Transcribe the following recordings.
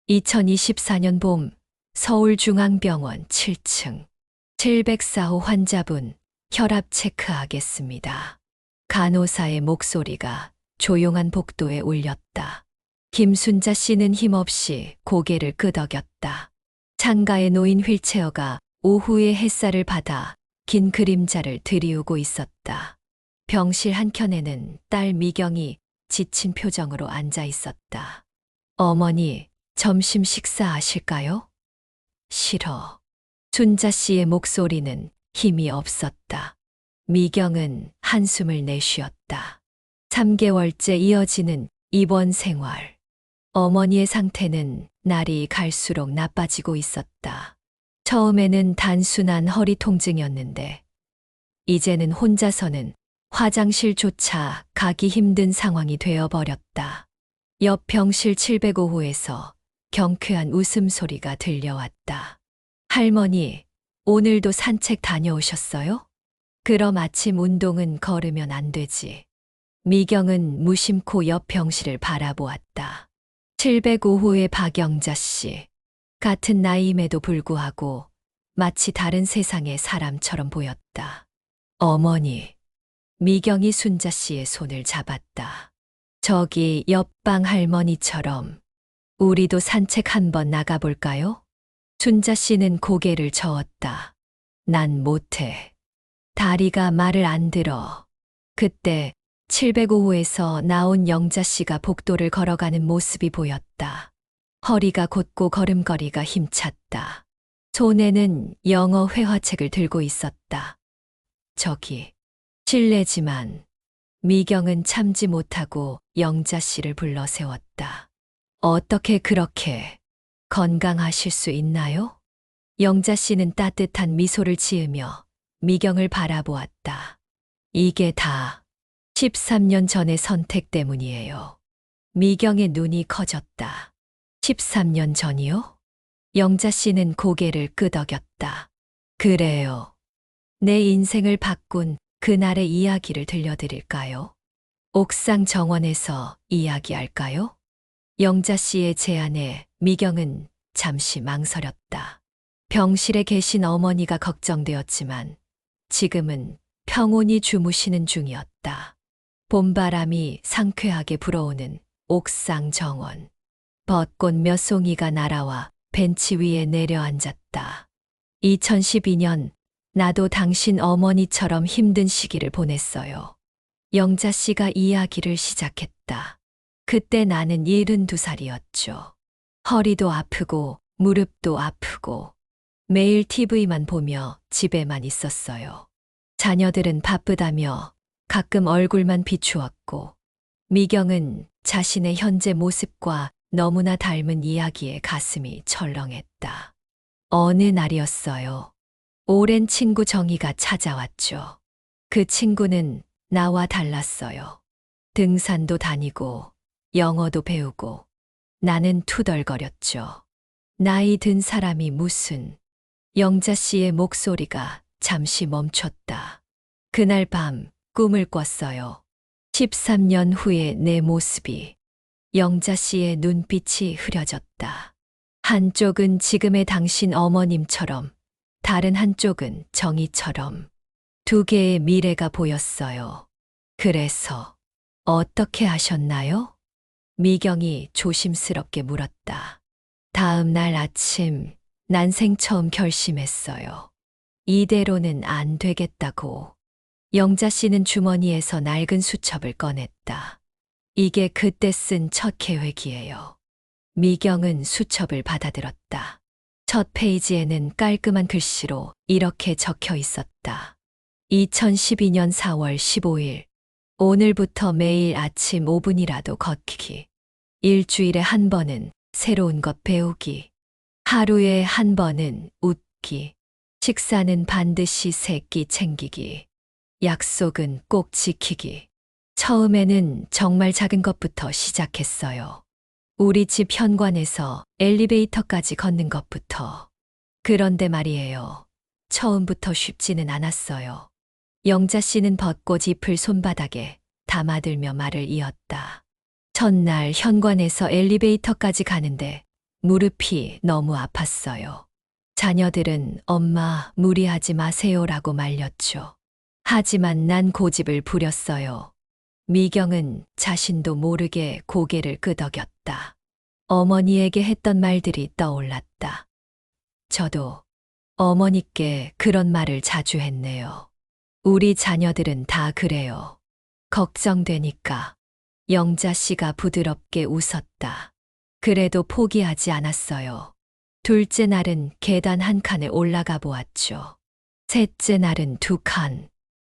2024년 봄 서울중앙병원 7층 704호 환자분 혈압 체크하겠습니다. 간호사의 목소리가 조용한 복도에 울렸다. 김순자 씨는 힘없이 고개를 끄덕였다. 창가에 놓인 휠체어가 오후의 햇살을 받아 긴 그림자를 들이우고 있었다. 병실 한켠에는 딸 미경이 지친 표정으로 앉아 있었다. 어머니, 점심 식사하실까요? 싫어. 순자 씨의 목소리는 힘이 없었다. 미경은 한숨을 내쉬었다. 3개월째 이어지는 입원 생활. 어머니의 상태는 날이 갈수록 나빠지고 있었다. 처음에는 단순한 허리 통증이었는데, 이제는 혼자서는 화장실조차 가기 힘든 상황이 되어버렸다. 옆 병실 705호에서 경쾌한 웃음소리가 들려왔다. 할머니, 오늘도 산책 다녀오셨어요? 그럼 아침 운동은 걸으면 안 되지. 미경은 무심코 옆 병실을 바라보았다. 705호의 박영자 씨. 같은 나이임에도 불구하고 마치 다른 세상의 사람처럼 보였다. 어머니. 미경이 순자 씨의 손을 잡았다. 저기 옆방 할머니처럼 우리도 산책 한번 나가볼까요? 순자 씨는 고개를 저었다. 난 못해. 다리가 말을 안 들어. 그때 705호에서 나온 영자 씨가 복도를 걸어가는 모습이 보였다. 허리가 곧고 걸음걸이가 힘찼다. 손에는 영어 회화책을 들고 있었다. 저기, 실례지만 미경은 참지 못하고 영자 씨를 불러 세웠다. 어떻게 그렇게 건강하실 수 있나요? 영자 씨는 따뜻한 미소를 지으며 미경을 바라보았다. 이게 다 13년 전의 선택 때문이에요. 미경의 눈이 커졌다. 13년 전이요? 영자 씨는 고개를 끄덕였다. 그래요. 내 인생을 바꾼 그날의 이야기를 들려드릴까요? 옥상 정원에서 이야기할까요? 영자 씨의 제안에 미경은 잠시 망설였다. 병실에 계신 어머니가 걱정되었지만 지금은 평온히 주무시는 중이었다. 봄바람이 상쾌하게 불어오는 옥상 정원. 벚꽃 몇 송이가 날아와 벤치 위에 내려앉았다. 2012년 나도 당신 어머니처럼 힘든 시기를 보냈어요. 영자 씨가 이야기를 시작했다. 그때 나는 72살이었죠. 허리도 아프고 무릎도 아프고 매일 TV만 보며 집에만 있었어요. 자녀들은 바쁘다며 가끔 얼굴만 비추었고 미경은 자신의 현재 모습과 너무나 닮은 이야기에 가슴이 철렁했다. 어느 날이었어요. 오랜 친구 정희가 찾아왔죠. 그 친구는 나와 달랐어요. 등산도 다니고 영어도 배우고 나는 투덜거렸죠. 나이 든 사람이 무슨. 영자 씨의 목소리가 잠시 멈췄다. 그날 밤 꿈을 꿨어요. 13년 후의 내 모습이. 영자 씨의 눈빛이 흐려졌다. 한쪽은 지금의 당신 어머님처럼, 다른 한쪽은 정희처럼. 두 개의 미래가 보였어요. 그래서 어떻게 하셨나요? 미경이 조심스럽게 물었다. 다음 날 아침 난생 처음 결심했어요. 이대로는 안 되겠다고. 영자 씨는 주머니에서 낡은 수첩을 꺼냈다. 이게 그때 쓴 첫 계획이에요. 미경은 수첩을 받아들었다. 첫 페이지에는 깔끔한 글씨로 이렇게 적혀 있었다. 2012년 4월 15일. 오늘부터 매일 아침 5분이라도 걷기. 일주일에 한 번은 새로운 것 배우기. 하루에 한 번은 웃기. 식사는 반드시 3끼 챙기기. 약속은 꼭 지키기. 처음에는 정말 작은 것부터 시작했어요. 우리 집 현관에서 엘리베이터까지 걷는 것부터. 그런데 말이에요. 처음부터 쉽지는 않았어요. 영자 씨는 벚꽃 잎을 손바닥에 담아들며 말을 이었다. 첫날 현관에서 엘리베이터까지 가는데 무릎이 너무 아팠어요. 자녀들은 엄마 무리하지 마세요라고 말렸죠. 하지만 난 고집을 부렸어요. 미경은 자신도 모르게 고개를 끄덕였다. 어머니에게 했던 말들이 떠올랐다. 저도 어머니께 그런 말을 자주 했네요. 우리 자녀들은 다 그래요. 걱정되니까. 영자 씨가 부드럽게 웃었다. 그래도 포기하지 않았어요. 둘째 날은 계단 한 칸에 올라가 보았죠. 셋째 날은 두 칸.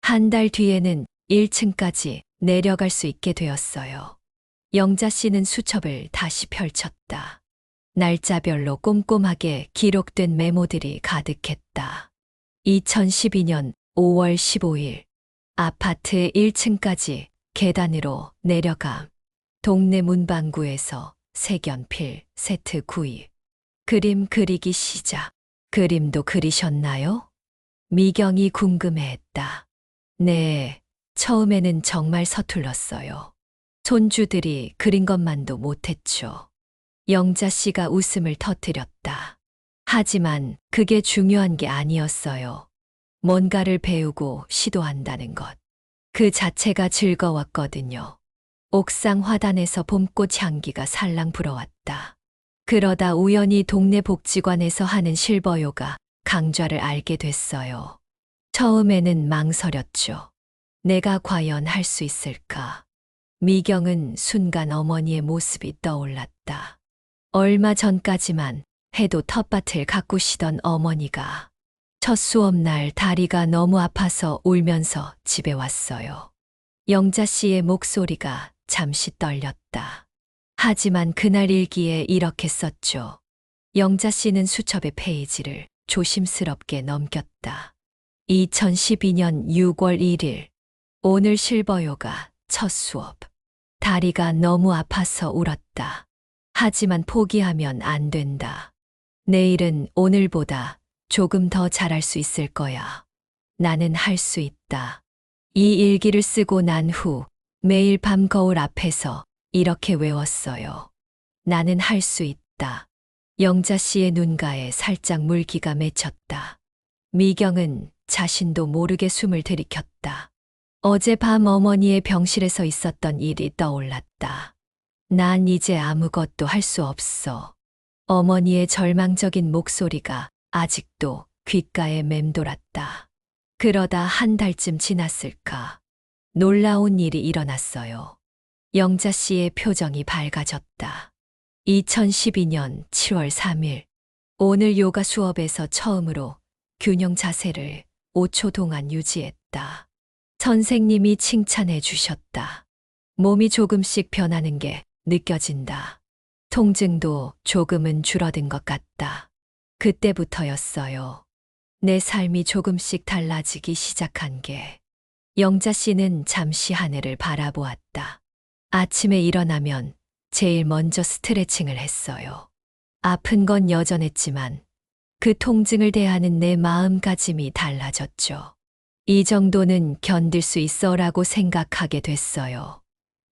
한 달 뒤에는 1층까지 내려갈 수 있게 되었어요. 영자 씨는 수첩을 다시 펼쳤다. 날짜별로 꼼꼼하게 기록된 메모들이 가득했다. 2012년 5월 15일 아파트의 1층까지 계단으로 내려감. 동네 문방구에서 색연필 세트 구입. 그림 그리기 시작. 그림도 그리셨나요? 미경이 궁금해했다. 네, 처음에는 정말 서툴렀어요. 손주들이 그린 것만도 못했죠. 영자 씨가 웃음을 터뜨렸다. 하지만 그게 중요한 게 아니었어요. 뭔가를 배우고 시도한다는 것. 그 자체가 즐거웠거든요. 옥상 화단에서 봄꽃 향기가 살랑 불어왔다. 그러다 우연히 동네 복지관에서 하는 실버요가 강좌를 알게 됐어요. 처음에는 망설였죠. 내가 과연 할 수 있을까? 미경은 순간 어머니의 모습이 떠올랐다. 얼마 전까지만 해도 텃밭을 가꾸시던 어머니가 첫 수업날 다리가 너무 아파서 울면서 집에 왔어요. 영자 씨의 목소리가 잠시 떨렸다. 하지만 그날 일기에 이렇게 썼죠. 영자 씨는 수첩의 페이지를 조심스럽게 넘겼다. 2012년 6월 1일. 오늘 실버요가 첫 수업. 다리가 너무 아파서 울었다. 하지만 포기하면 안 된다. 내일은 오늘보다 조금 더 잘할 수 있을 거야. 나는 할 수 있다. 이 일기를 쓰고 난 후 매일 밤 거울 앞에서 이렇게 외웠어요. 나는 할 수 있다. 영자 씨의 눈가에 살짝 물기가 맺혔다. 미경은 자신도 모르게 숨을 들이켰다. 어젯밤 어머니의 병실에서 있었던 일이 떠올랐다. 난 이제 아무것도 할 수 없어. 어머니의 절망적인 목소리가 아직도 귓가에 맴돌았다. 그러다 한 달쯤 지났을까. 놀라운 일이 일어났어요. 영자 씨의 표정이 밝아졌다. 2012년 7월 3일. 오늘 요가 수업에서 처음으로 균형 자세를 5초 동안 유지했다. 선생님이 칭찬해 주셨다. 몸이 조금씩 변하는 게 느껴진다. 통증도 조금은 줄어든 것 같다. 그때부터였어요. 내 삶이 조금씩 달라지기 시작한 게. 영자 씨는 잠시 하늘을 바라보았다. 아침에 일어나면 제일 먼저 스트레칭을 했어요. 아픈 건 여전했지만 그 통증을 대하는 내 마음가짐이 달라졌죠. 이 정도는 견딜 수 있어라고 생각하게 됐어요.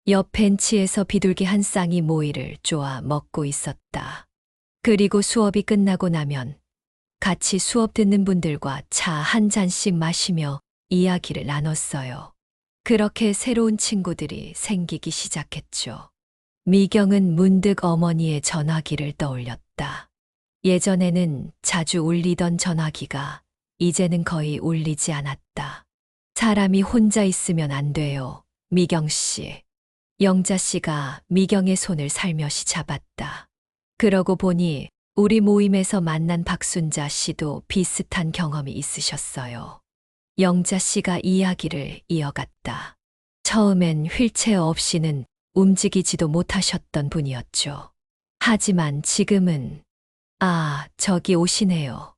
옆 벤치에서 비둘기 한 쌍이 모이를 쪼아 먹고 있었다. 그리고 수업이 끝나고 나면 같이 수업 듣는 분들과 차 한 잔씩 마시며 이야기를 나눴어요. 그렇게 새로운 친구들이 생기기 시작했죠. 미경은 문득 어머니의 전화기를 떠올렸다. 예전에는 자주 울리던 전화기가 이제는 거의 울리지 않았다. 사람이 혼자 있으면 안 돼요, 미경 씨. 영자 씨가 미경의 손을 살며시 잡았다. 그러고 보니 우리 모임에서 만난 박순자 씨도 비슷한 경험이 있으셨어요. 영자 씨가 이야기를 이어갔다. 처음엔 휠체어 없이는 움직이지도 못하셨던 분이었죠. 하지만 지금은 저기 오시네요.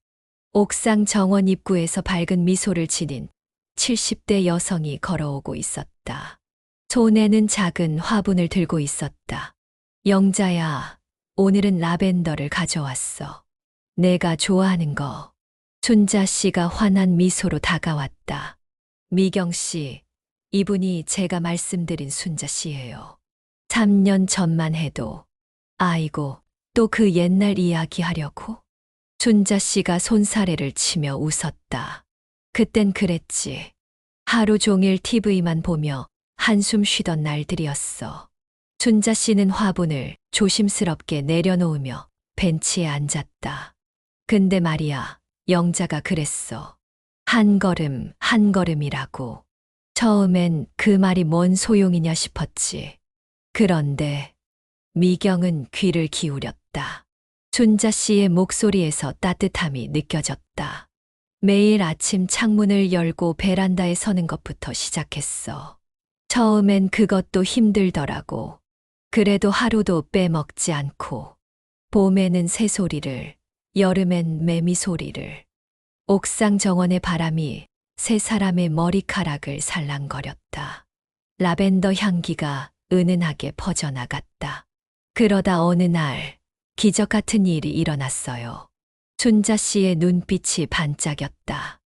옥상 정원 입구에서 밝은 미소를 지닌 70대 여성이 걸어오고 있었다. 손에는 작은 화분을 들고 있었다. 영자야, 오늘은 라벤더를 가져왔어. 내가 좋아하는 거. 순자 씨가 환한 미소로 다가왔다. 미경 씨, 이분이 제가 말씀드린 순자 씨예요. 3년 전만 해도 아이고, 또 그 옛날 이야기 하려고? 춘자 씨가 손사래를 치며 웃었다. 그땐 그랬지. 하루 종일 TV만 보며 한숨 쉬던 날들이었어. 춘자 씨는 화분을 조심스럽게 내려놓으며 벤치에 앉았다. 근데 말이야, 영자가 그랬어. 한 걸음, 한 걸음이라고. 처음엔 그 말이 뭔 소용이냐 싶었지. 그런데 미경은 귀를 기울였다. 춘자 씨의 목소리에서 따뜻함이 느껴졌다. 매일 아침 창문을 열고 베란다에 서는 것부터 시작했어. 처음엔 그것도 힘들더라고. 그래도 하루도 빼먹지 않고. 봄에는 새소리를, 여름엔 매미 소리를. 옥상 정원의 바람이 세 사람의 머리카락을 살랑거렸다. 라벤더 향기가 은은하게 퍼져나갔다. 그러다 어느 날 기적 같은 일이 일어났어요. 춘자 씨의 눈빛이 반짝였다.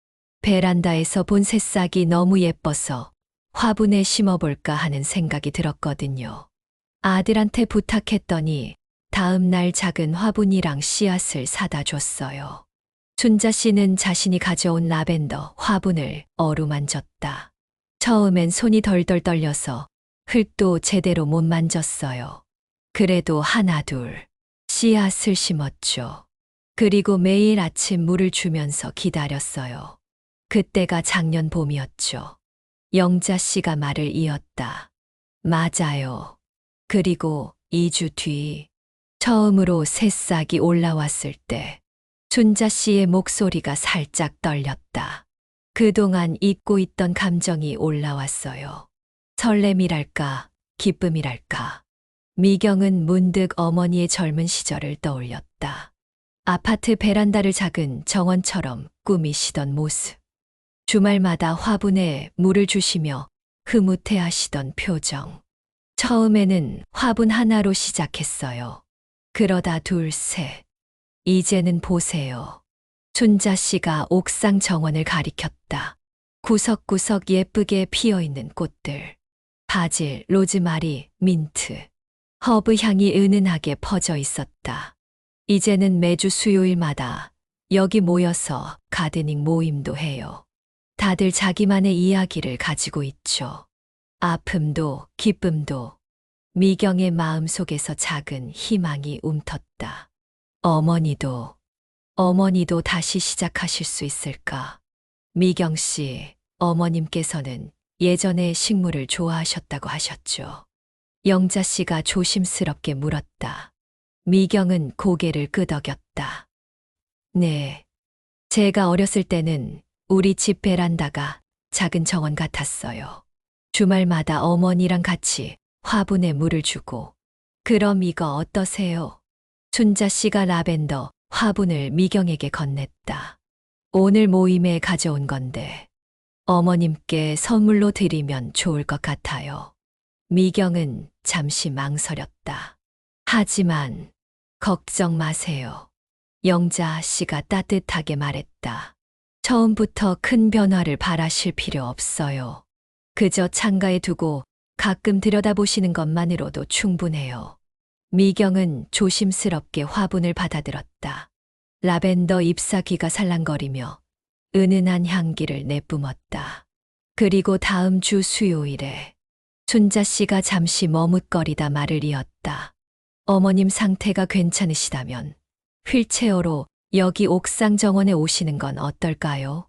베란다에서 본 새싹이 너무 예뻐서 화분에 심어볼까 하는 생각이 들었거든요. 아들한테 부탁했더니 다음 날 작은 화분이랑 씨앗을 사다 줬어요. 춘자 씨는 자신이 가져온 라벤더 화분을 어루만졌다. 처음엔 손이 덜덜 떨려서 흙도 제대로 못 만졌어요. 그래도 하나 둘 씨앗을 심었죠. 그리고 매일 아침 물을 주면서 기다렸어요. 그때가 작년 봄이었죠. 영자 씨가 말을 이었다. 맞아요. 그리고 2주 뒤 처음으로 새싹이 올라왔을 때 춘자 씨의 목소리가 살짝 떨렸다. 그동안 잊고 있던 감정이 올라왔어요. 설렘이랄까, 기쁨이랄까. 미경은 문득 어머니의 젊은 시절을 떠올렸다. 아파트 베란다를 작은 정원처럼 꾸미시던 모습. 주말마다 화분에 물을 주시며 흐뭇해하시던 표정. 처음에는 화분 하나로 시작했어요. 그러다 둘, 셋. 이제는 보세요. 춘자 씨가 옥상 정원을 가리켰다. 구석구석 예쁘게 피어있는 꽃들. 바질, 로즈마리, 민트. 허브 향이 은은하게 퍼져 있었다. 이제는 매주 수요일마다 여기 모여서 가드닝 모임도 해요. 다들 자기만의 이야기를 가지고 있죠. 아픔도 기쁨도. 미경의 마음속에서 작은 희망이 움텄다. 어머니도 다시 시작하실 수 있을까? 미경 씨, 어머님께서는 예전에 식물을 좋아하셨다고 하셨죠. 영자 씨가 조심스럽게 물었다. 미경은 고개를 끄덕였다. 네. 제가 어렸을 때는 우리 집 베란다가 작은 정원 같았어요. 주말마다 어머니랑 같이 화분에 물을 주고. 그럼 이거 어떠세요? 춘자 씨가 라벤더 화분을 미경에게 건넸다. 오늘 모임에 가져온 건데 어머님께 선물로 드리면 좋을 것 같아요. 미경은 잠시 망설였다. 하지만 걱정 마세요. 영자 씨가 따뜻하게 말했다. 처음부터 큰 변화를 바라실 필요 없어요. 그저 창가에 두고 가끔 들여다보시는 것만으로도 충분해요. 미경은 조심스럽게 화분을 받아들었다. 라벤더 잎사귀가 살랑거리며 은은한 향기를 내뿜었다. 그리고 다음 주 수요일에 춘자 씨가 잠시 머뭇거리다 말을 이었다. 어머님 상태가 괜찮으시다면 휠체어로 여기 옥상 정원에 오시는 건 어떨까요?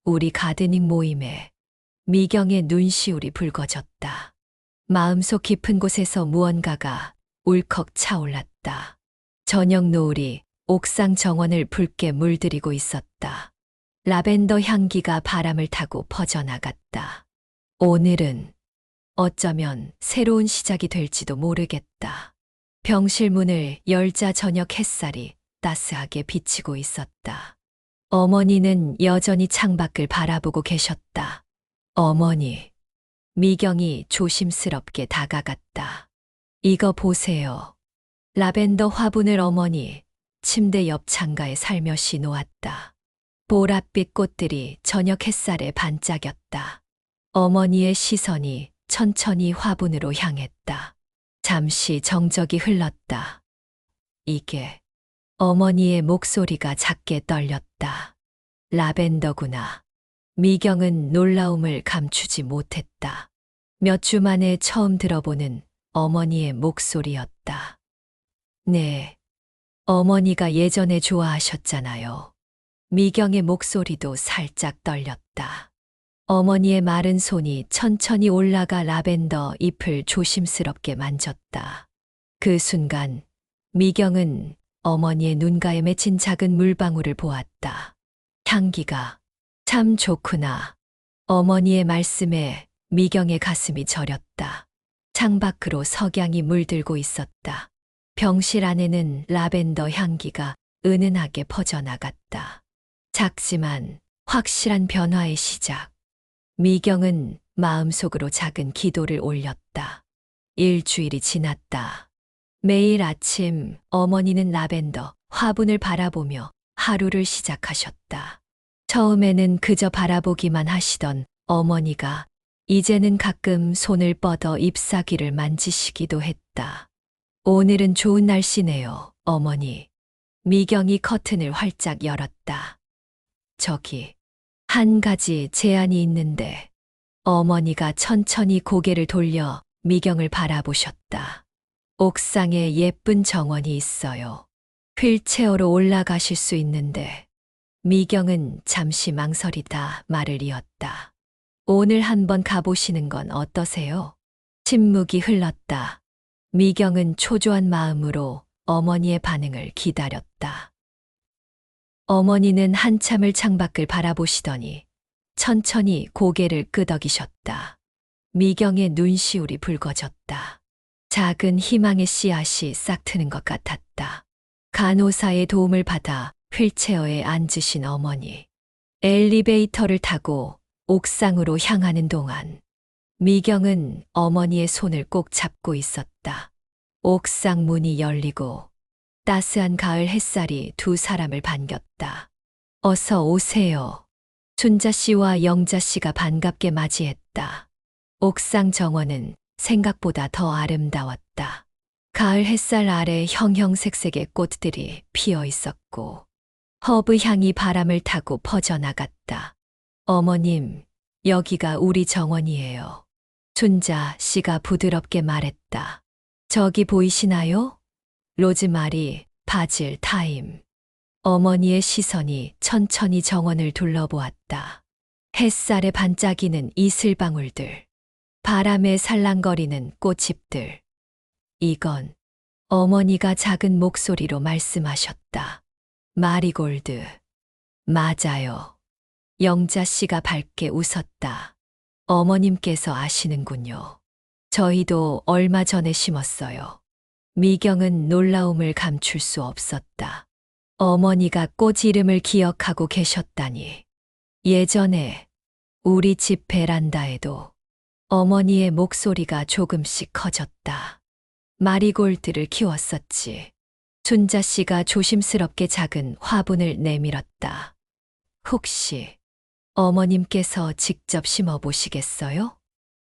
우리 가드닝 모임에. 미경의 눈시울이 붉어졌다. 마음속 깊은 곳에서 무언가가 울컥 차올랐다. 저녁 노을이 옥상 정원을 붉게 물들이고 있었다. 라벤더 향기가 바람을 타고 퍼져나갔다. 오늘은 어쩌면 새로운 시작이 될지도 모르겠다. 병실 문을 열자 저녁 햇살이 따스하게 비치고 있었다. 어머니는 여전히 창밖을 바라보고 계셨다. 어머니. 미경이 조심스럽게 다가갔다. 이거 보세요. 라벤더 화분을 어머니 침대 옆 창가에 살며시 놓았다. 보랏빛 꽃들이 저녁 햇살에 반짝였다. 어머니의 시선이 천천히 화분으로 향했다. 잠시 정적이 흘렀다. 이게 어머니의 목소리가 작게 떨렸다. 라벤더구나. 미경은 놀라움을 감추지 못했다. 몇 주 만에 처음 들어보는 어머니의 목소리였다. 네. 어머니가 예전에 좋아하셨잖아요. 미경의 목소리도 살짝 떨렸다. 어머니의 마른 손이 천천히 올라가 라벤더 잎을 조심스럽게 만졌다. 그 순간 미경은 어머니의 눈가에 맺힌 작은 물방울을 보았다. 향기가 참 좋구나. 어머니의 말씀에 미경의 가슴이 저렸다. 창밖으로 석양이 물들고 있었다. 병실 안에는 라벤더 향기가 은은하게 퍼져나갔다. 작지만 확실한 변화의 시작. 미경은 마음속으로 작은 기도를 올렸다. 일주일이 지났다. 매일 아침 어머니는 라벤더 화분을 바라보며 하루를 시작하셨다. 처음에는 그저 바라보기만 하시던 어머니가 이제는 가끔 손을 뻗어 잎사귀를 만지시기도 했다. 오늘은 좋은 날씨네요, 어머니. 미경이 커튼을 활짝 열었다. 저기, 한 가지 제안이 있는데. 어머니가 천천히 고개를 돌려 미경을 바라보셨다. 옥상에 예쁜 정원이 있어요. 휠체어로 올라가실 수 있는데. 미경은 잠시 망설이다 말을 이었다. 오늘 한번 가보시는 건 어떠세요? 침묵이 흘렀다. 미경은 초조한 마음으로 어머니의 반응을 기다렸다. 어머니는 한참을 창밖을 바라보시더니 천천히 고개를 끄덕이셨다. 미경의 눈시울이 붉어졌다. 작은 희망의 씨앗이 싹트는 것 같았다. 간호사의 도움을 받아 휠체어에 앉으신 어머니. 엘리베이터를 타고 옥상으로 향하는 동안 미경은 어머니의 손을 꼭 잡고 있었다. 옥상 문이 열리고 따스한 가을 햇살이 두 사람을 반겼다. 어서 오세요. 춘자 씨와 영자 씨가 반갑게 맞이했다. 옥상 정원은 생각보다 더 아름다웠다. 가을 햇살 아래 형형색색의 꽃들이 피어 있었고 허브 향이 바람을 타고 퍼져나갔다. 어머님, 여기가 우리 정원이에요. 춘자 씨가 부드럽게 말했다. 저기 보이시나요? 로즈마리, 바질, 타임. 어머니의 시선이 천천히 정원을 둘러보았다. 햇살에 반짝이는 이슬방울들, 바람에 살랑거리는 꽃잎들. 이건 어머니가 작은 목소리로 말씀하셨다. 마리골드. 맞아요. 영자 씨가 밝게 웃었다. 어머님께서 아시는군요. 저희도 얼마 전에 심었어요. 미경은 놀라움을 감출 수 없었다. 어머니가 꽃 이름을 기억하고 계셨다니. 예전에 우리 집 베란다에도 어머니의 목소리가 조금씩 커졌다. 마리골드를 키웠었지. 춘자 씨가 조심스럽게 작은 화분을 내밀었다. 혹시 어머님께서 직접 심어보시겠어요?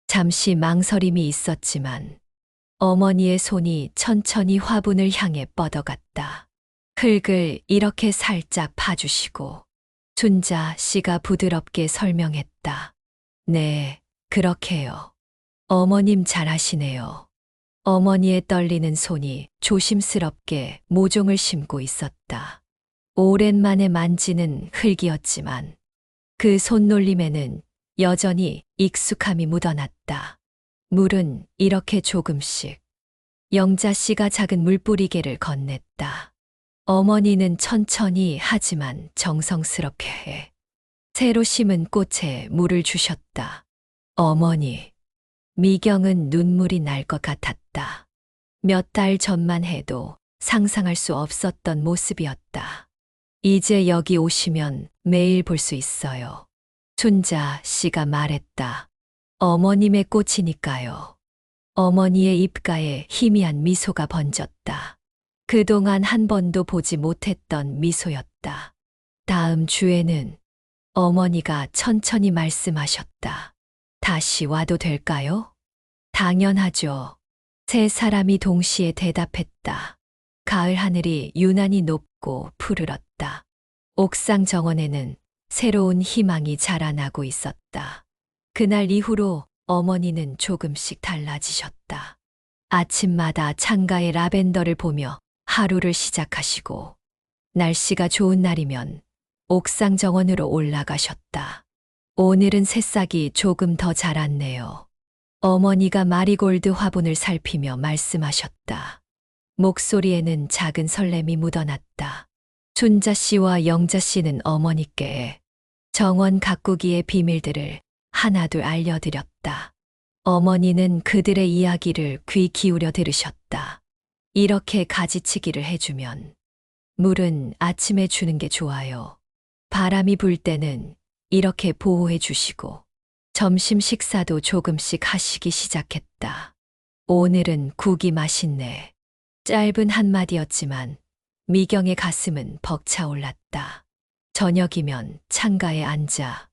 잠시 망설임이 있었지만 어머니의 손이 천천히 화분을 향해 뻗어갔다. 흙을 이렇게 살짝 파주시고 춘자 씨가 부드럽게 설명했다. 네, 그렇게요. 어머님 잘하시네요. 어머니의 떨리는 손이 조심스럽게 모종을 심고 있었다. 오랜만에 만지는 흙이었지만 그 손놀림에는 여전히 익숙함이 묻어났다. 물은 이렇게 조금씩. 영자 씨가 작은 물뿌리개를 건넸다. 어머니는 천천히 하지만 정성스럽게 새로 심은 꽃에 물을 주셨다. 어머니, 미경은 눈물이 날 것 같았다. 몇 달 전만 해도 상상할 수 없었던 모습이었다. 이제 여기 오시면 매일 볼 수 있어요. 춘자 씨가 말했다. 어머님의 꽃이니까요. 어머니의 입가에 희미한 미소가 번졌다. 그동안 한 번도 보지 못했던 미소였다. 다음 주에는 어머니가 천천히 말씀하셨다. 다시 와도 될까요? 당연하죠. 세 사람이 동시에 대답했다. 가을 하늘이 유난히 높고 푸르렀다. 옥상 정원에는 새로운 희망이 자라나고 있었다. 그날 이후로 어머니는 조금씩 달라지셨다. 아침마다 창가의 라벤더를 보며 하루를 시작하시고, 날씨가 좋은 날이면 옥상 정원으로 올라가셨다. 오늘은 새싹이 조금 더 자랐네요. 어머니가 마리골드 화분을 살피며 말씀하셨다. 목소리에는 작은 설렘이 묻어났다. 순자 씨와 영자 씨는 어머니께 정원 가꾸기의 비밀들을 하나둘 알려드렸다. 어머니는 그들의 이야기를 귀 기울여 들으셨다. 이렇게 가지치기를 해주면 물은 아침에 주는 게 좋아요. 바람이 불 때는 이렇게 보호해 주시고, 점심 식사도 조금씩 하시기 시작했다. 오늘은 국이 맛있네. 짧은 한마디였지만 미경의 가슴은 벅차올랐다. 저녁이면 창가에 앉아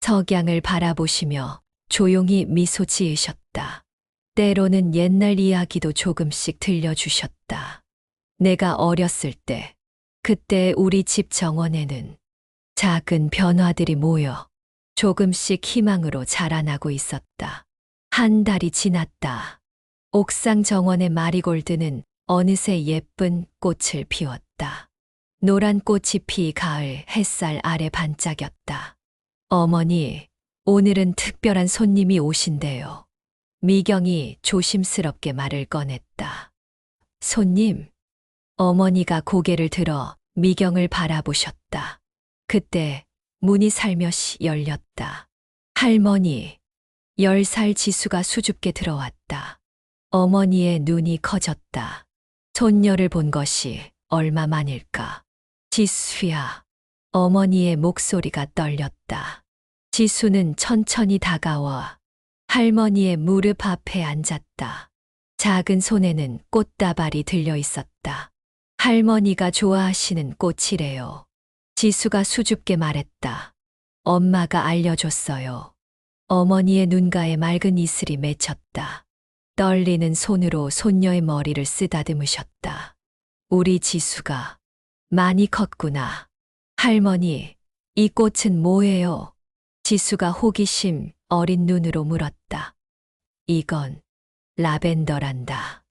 석양을 바라보시며 조용히 미소 지으셨다. 때로는 옛날 이야기도 조금씩 들려주셨다. 내가 어렸을 때, 그때 우리 집 정원에는 작은 변화들이 모여 조금씩 희망으로 자라나고 있었다. 한 달이 지났다. 옥상 정원의 마리골드는 어느새 예쁜 꽃을 피웠다. 노란 꽃이 피 가을 햇살 아래 반짝였다. 어머니, 오늘은 특별한 손님이 오신대요. 미경이 조심스럽게 말을 꺼냈다. 손님? 어머니가 고개를 들어 미경을 바라보셨다. 그때 문이 살며시 열렸다. 할머니, 10살 지수가 수줍게 들어왔다. 어머니의 눈이 커졌다. 손녀를 본 것이 얼마 만일까. 지수야. 어머니의 목소리가 떨렸다. 지수는 천천히 다가와 할머니의 무릎 앞에 앉았다. 작은 손에는 꽃다발이 들려 있었다. 할머니가 좋아하시는 꽃이래요. 지수가 수줍게 말했다. 엄마가 알려줬어요. 어머니의 눈가에 맑은 이슬이 맺혔다. 떨리는 손으로 손녀의 머리를 쓰다듬으셨다. 우리 지수가 많이 컸구나. 할머니, 이 꽃은 뭐예요? 지수가 호기심 어린 눈으로 물었다. 이건 라벤더란다.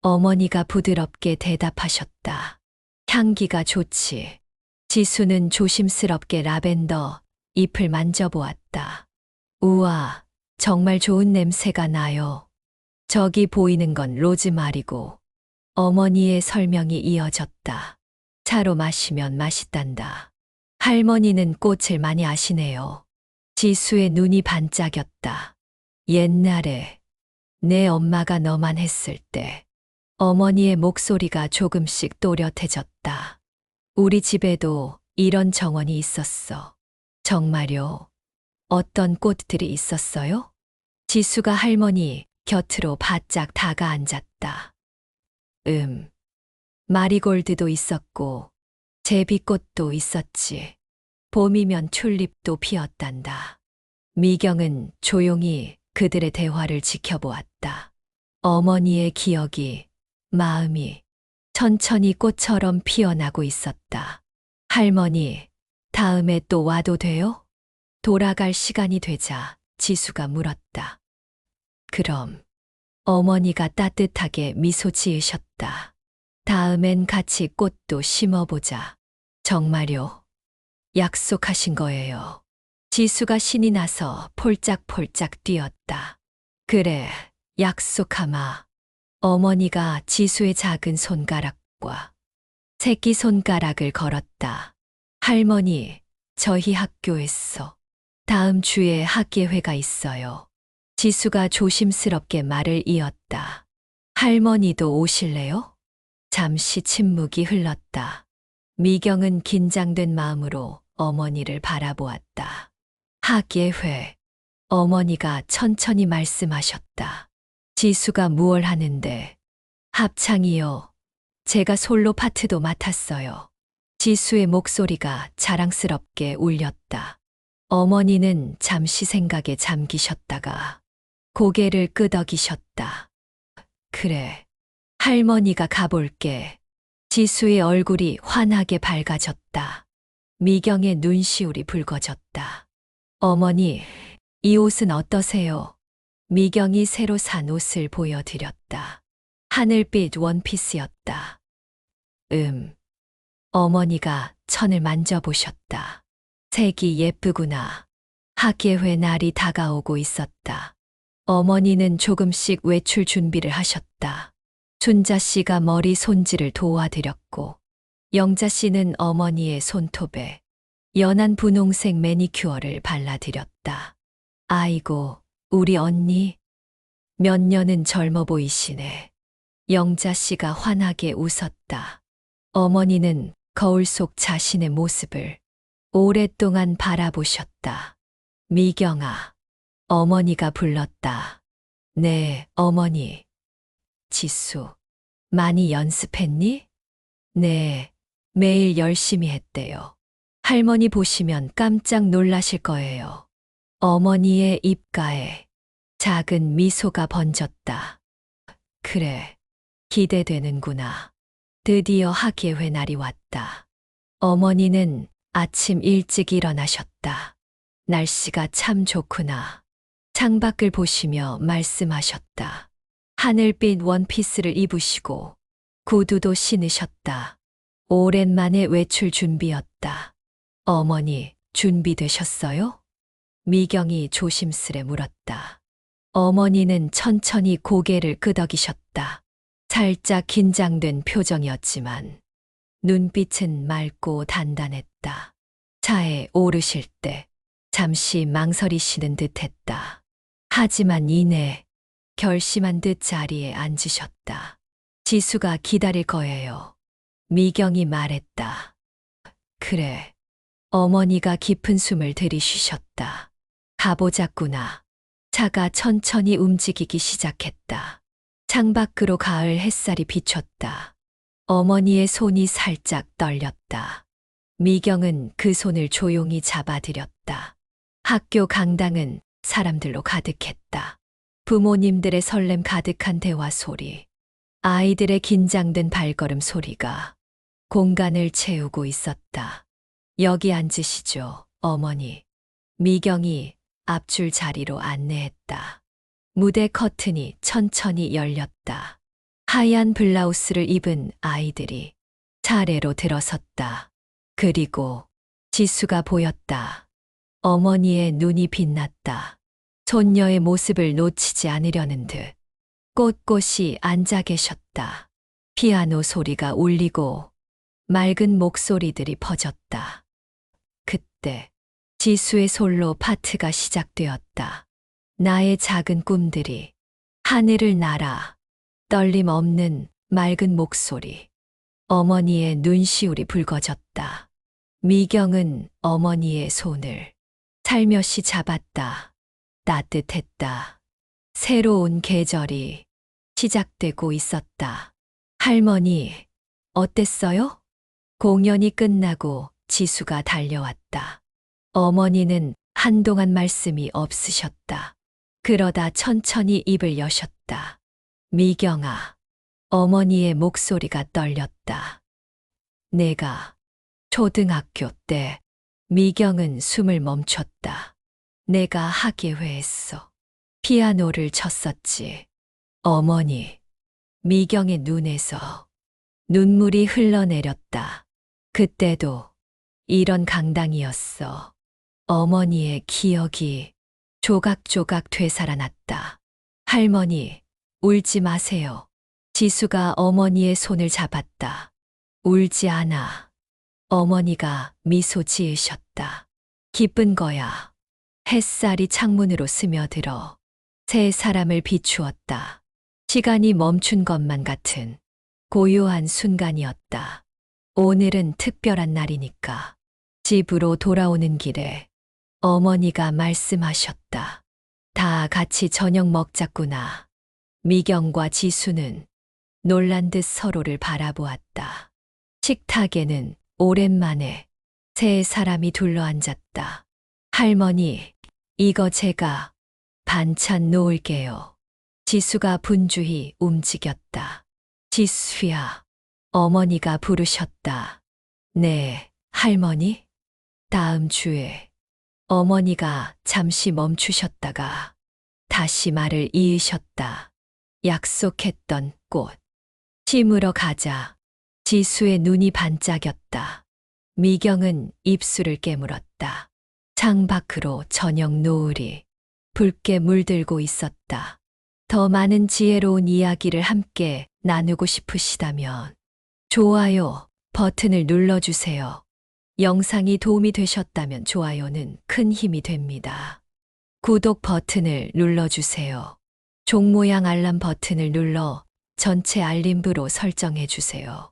어머니가 부드럽게 대답하셨다. 향기가 좋지. 지수는 조심스럽게 라벤더 잎을 만져보았다. 우와, 정말 좋은 냄새가 나요. 저기 보이는 건 로즈마리고. 어머니의 설명이 이어졌다. 차로 마시면 맛있단다. 할머니는 꽃을 많이 아시네요. 지수의 눈이 반짝였다. 옛날에 내 엄마가 너만 했을 때 어머니의 목소리가 조금씩 또렷해졌다. 우리 집에도 이런 정원이 있었어. 정말요? 어떤 꽃들이 있었어요? 지수가 할머니 곁으로 바짝 다가앉았다. 마리골드도 있었고 제비꽃도 있었지. 봄이면 튤립도 피었단다. 미경은 조용히 그들의 대화를 지켜보았다. 어머니의 기억이, 마음이 천천히 꽃처럼 피어나고 있었다. 할머니, 다음에 또 와도 돼요? 돌아갈 시간이 되자 지수가 물었다. 그럼. 어머니가 따뜻하게 미소 지으셨다. 다음엔 같이 꽃도 심어보자. 정말요? 약속하신 거예요. 지수가 신이 나서 폴짝폴짝 뛰었다. 그래, 약속하마. 어머니가 지수의 작은 손가락과 새끼손가락을 걸었다. 할머니, 저희 학교에서 다음 주에 학예회가 있어요. 지수가 조심스럽게 말을 이었다. 할머니도 오실래요? 잠시 침묵이 흘렀다. 미경은 긴장된 마음으로 어머니를 바라보았다. 학예회. 어머니가 천천히 말씀하셨다. 지수가 무얼 하는데? 합창이요. 제가 솔로 파트도 맡았어요. 지수의 목소리가 자랑스럽게 울렸다. 어머니는 잠시 생각에 잠기셨다가 고개를 끄덕이셨다. 그래, 할머니가 가볼게. 지수의 얼굴이 환하게 밝아졌다. 미경의 눈시울이 붉어졌다. 어머니, 이 옷은 어떠세요? 미경이 새로 산 옷을 보여드렸다. 하늘빛 원피스였다. 어머니가 천을 만져보셨다. 색이 예쁘구나. 학예회 날이 다가오고 있었다. 어머니는 조금씩 외출 준비를 하셨다. 순자 씨가 머리 손질을 도와드렸고, 영자 씨는 어머니의 손톱에 연한 분홍색 매니큐어를 발라드렸다. 아이고, 우리 언니. 몇 년은 젊어 보이시네. 영자 씨가 환하게 웃었다. 어머니는 거울 속 자신의 모습을 오랫동안 바라보셨다. 미경아, 어머니가 불렀다. 네, 어머니. 지수, 많이 연습했니? 네, 매일 열심히 했대요. 할머니 보시면 깜짝 놀라실 거예요. 어머니의 입가에 작은 미소가 번졌다. 그래, 기대되는구나. 드디어 학예회 날이 왔다. 어머니는 아침 일찍 일어나셨다. 날씨가 참 좋구나. 창밖을 보시며 말씀하셨다. 하늘빛 원피스를 입으시고 구두도 신으셨다. 오랜만에 외출 준비였다. 어머니, 준비되셨어요? 미경이 조심스레 물었다. 어머니는 천천히 고개를 끄덕이셨다. 살짝 긴장된 표정이었지만 눈빛은 맑고 단단했다. 차에 오르실 때 잠시 망설이시는 듯했다. 하지만 이내 결심한 듯 자리에 앉으셨다. 지수가 기다릴 거예요. 미경이 말했다. 그래. 어머니가 깊은 숨을 들이쉬셨다. 가보자꾸나. 차가 천천히 움직이기 시작했다. 창밖으로 가을 햇살이 비쳤다. 어머니의 손이 살짝 떨렸다. 미경은 그 손을 조용히 잡아들였다. 학교 강당은 사람들로 가득했다. 부모님들의 설렘 가득한 대화 소리, 아이들의 긴장된 발걸음 소리가 공간을 채우고 있었다. 여기 앉으시죠, 어머니. 미경이 앞줄 자리로 안내했다. 무대 커튼이 천천히 열렸다. 하얀 블라우스를 입은 아이들이 차례로 들어섰다. 그리고 지수가 보였다. 어머니의 눈이 빛났다. 손녀의 모습을 놓치지 않으려는 듯 꼿꼿이 앉아 계셨다. 피아노 소리가 울리고 맑은 목소리들이 퍼졌다. 그때 지수의 솔로 파트가 시작되었다. 나의 작은 꿈들이 하늘을 날아. 떨림 없는 맑은 목소리. 어머니의 눈시울이 붉어졌다. 미경은 어머니의 손을 살며시 잡았다. 따뜻했다. 새로운 계절이 시작되고 있었다. 할머니, 어땠어요? 공연이 끝나고 지수가 달려왔다. 어머니는 한동안 말씀이 없으셨다. 그러다 천천히 입을 여셨다. 미경아, 어머니의 목소리가 떨렸다. 내가 초등학교 때 미경은 숨을 멈췄다. 내가 학예회에서 피아노를 쳤었지. 어머니, 미경의 눈에서 눈물이 흘러내렸다. 그때도 이런 강당이었어. 어머니의 기억이 조각조각 되살아났다. 할머니, 울지 마세요. 지수가 어머니의 손을 잡았다. 울지 않아. 어머니가 미소 지으셨다. 기쁜 거야. 햇살이 창문으로 스며들어 세 사람을 비추었다. 시간이 멈춘 것만 같은 고요한 순간이었다. 오늘은 특별한 날이니까. 집으로 돌아오는 길에 어머니가 말씀하셨다. 다 같이 저녁 먹자꾸나. 미경과 지수는 놀란 듯 서로를 바라보았다. 식탁에는 오랜만에 세 사람이 둘러앉았다. 할머니, 이거 제가 반찬 놓을게요. 지수가 분주히 움직였다. 지수야, 어머니가 부르셨다. 네, 할머니? 다음 주에. 어머니가 잠시 멈추셨다가 다시 말을 이으셨다. 약속했던 꽃. 심으러 가자. 지수의 눈이 반짝였다. 미경은 입술을 깨물었다. 창밖으로 저녁 노을이 붉게 물들고 있었다. 더 많은 지혜로운 이야기를 함께 나누고 싶으시다면 좋아요 버튼을 눌러주세요. 영상이 도움이 되셨다면 좋아요는 큰 힘이 됩니다. 구독 버튼을 눌러주세요. 종 모양 알람 버튼을 눌러 전체 알림부로 설정해 주세요.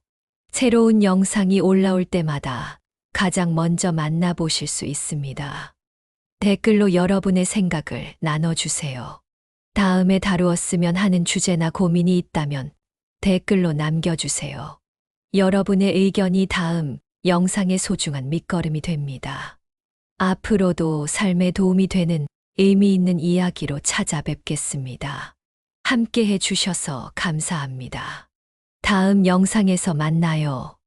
새로운 영상이 올라올 때마다 가장 먼저 만나보실 수 있습니다. 댓글로 여러분의 생각을 나눠주세요. 다음에 다루었으면 하는 주제나 고민이 있다면 댓글로 남겨주세요. 여러분의 의견이 다음 영상의 소중한 밑거름이 됩니다. 앞으로도 삶에 도움이 되는 의미 있는 이야기로 찾아뵙겠습니다. 함께 해주셔서 감사합니다. 다음 영상에서 만나요.